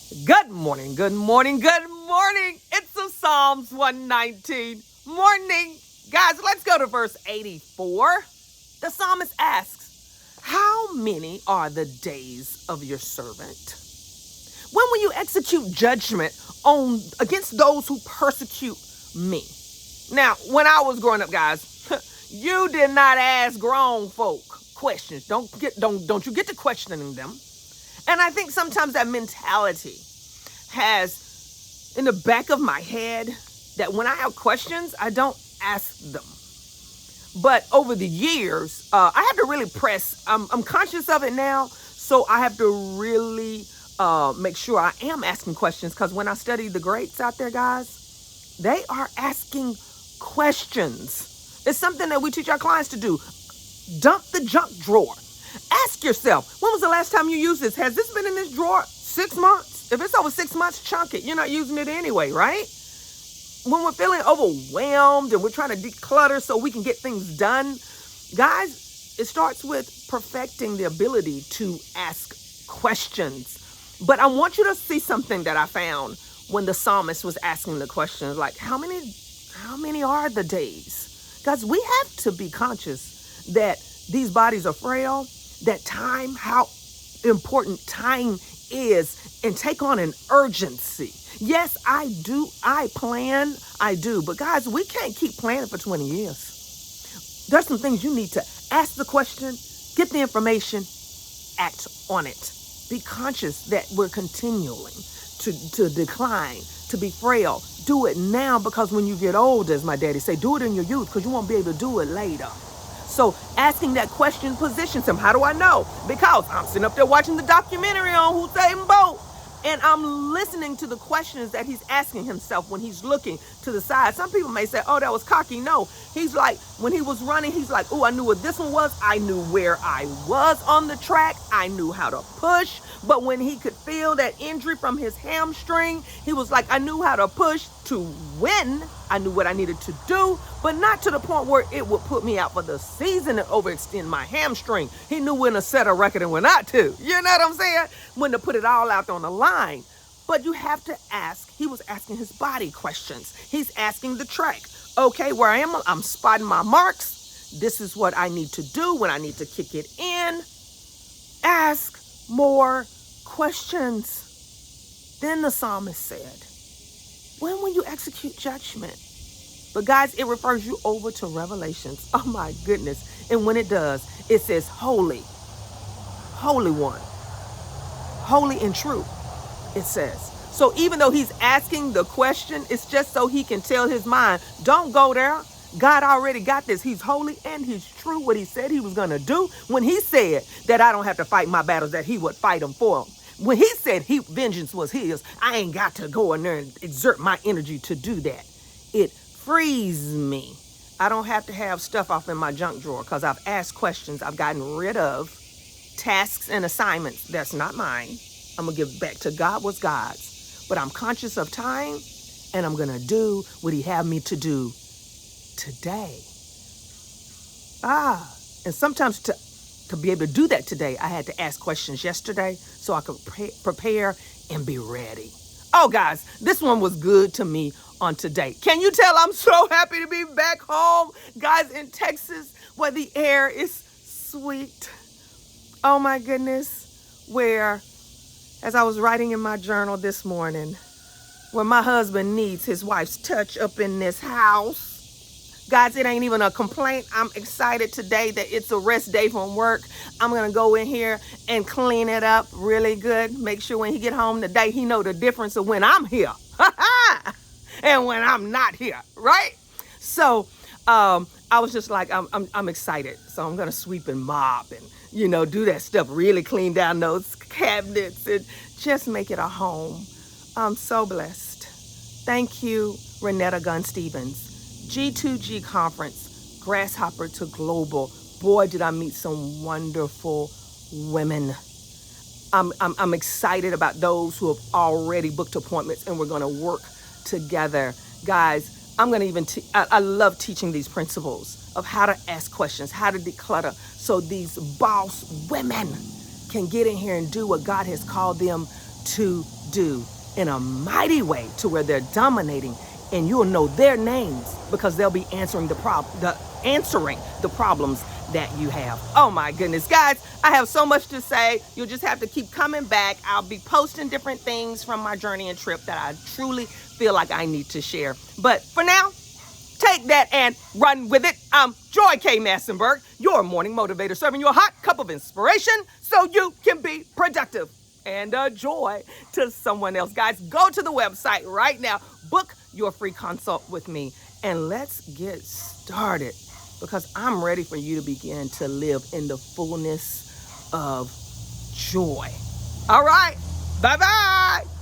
Good morning, good morning, good morning. It's the Psalms 119 morning. Guys, let's go to verse 84. The psalmist asks, how many are the days of your servant? When will you execute judgment against those who persecute me? Now, when I was growing up, guys, you did not ask grown folk questions. Don't you get to questioning them. And I think sometimes that mentality has in the back of my head that when I have questions, I don't ask them. But over the years, I have to really press. I'm conscious of it now, so I have to really make sure I am asking questions. Because when I study the greats out there, guys, they are asking questions. It's something that we teach our clients to do. Dump the junk drawer. Ask yourself, when was the last time you used this? Has this been in this drawer 6 months? If it's over 6 months, chunk it. You're not using it anyway, right? When we're feeling overwhelmed and we're trying to declutter so we can get things done, guys, it starts with perfecting the ability to ask questions. But I want you to see something that I found when the psalmist was asking the questions, like how many are the days? Guys, we have to be conscious that these bodies are frail, that time, how important time is, and take on an urgency. Yes, I do. But guys, we can't keep planning for 20 years. There's some things you need to ask the question, get the information, act on it. Be conscious that we're continuing to decline, to be frail. Do it now, because when you get old, as my daddy say, do it in your youth, because you won't be able to do it later. So asking that question positions him. How do I know? Because I'm sitting up there watching the documentary on Usain Bolt, and I'm listening to the questions that he's asking himself when he's looking to the side. Some people may say, oh, that was cocky. No, he's like, when he was running, he's like, oh, I knew what this one was. I knew where I was on the track. I knew how to push. But when he could feel that injury from his hamstring, he was like, I knew how to push to win. I knew what I needed to do, but not to the point where it would put me out for the season and overextend my hamstring. He knew when to set a record and when not to. You know what I'm saying? When to put it all out on the line. But you have to ask. He was asking his body questions. He's asking the track. Okay, where I am, I'm spotting my marks. This is what I need to do when I need to kick it in. Ask more questions. Then the psalmist said, when will you execute judgment? But guys, it refers you over to Revelations. Oh my goodness. And when it does, it says holy, holy one, holy and true, it says. So even though he's asking the question, it's just so he can tell his mind, don't go there. God already got this. He's holy and he's true. What he said he was going to do when he said that I don't have to fight my battles, that he would fight them for him. When he said vengeance was his, I ain't got to go in there and exert my energy to do that. It frees me. I don't have to have stuff off in my junk drawer because I've asked questions. I've gotten rid of tasks and assignments. That's not mine. I'm going to give back to God what's God's. But I'm conscious of time and I'm going to do what he had me to do today. And sometimes to be able to do that today, I had to ask questions yesterday so I could prepare and be ready. Oh, guys, this one was good to me on today. Can you tell I'm so happy to be back home, guys, in Texas, where the air is sweet. Oh, my goodness, where, as I was writing in my journal this morning, where my husband needs his wife's touch up in this house. Guys, it ain't even a complaint. I'm excited today that it's a rest day from work. I'm going to go in here and clean it up really good. Make sure when he get home today, he know the difference of when I'm here and when I'm not here, right? So I was just like, I'm excited. So I'm going to sweep and mop and, do that stuff, really clean down those cabinets and just make it a home. I'm so blessed. Thank you, Renetta Gunn Stevens. G2G conference, Grasshopper to Global. Boy, did I meet some wonderful women. I'm excited about those who have already booked appointments and we're going to work together. Guys, I'm going to even, I love teaching these principles of how to ask questions, how to declutter so these boss women can get in here and do what God has called them to do in a mighty way to where they're dominating, and you'll know their names because they'll be answering the problems that you have. Oh my goodness, guys, I have so much to say. You'll just have to keep coming back. I'll be posting different things from my journey and trip that I truly feel like I need to share. But for now, take that and run with it. I'm Joy K. Massenberg, your morning motivator, serving you a hot cup of inspiration so you can be productive and a joy to someone else. Guys, go to the website right now, book your free consult with me, and let's get started because I'm ready for you to begin to live in the fullness of joy. All right, bye-bye.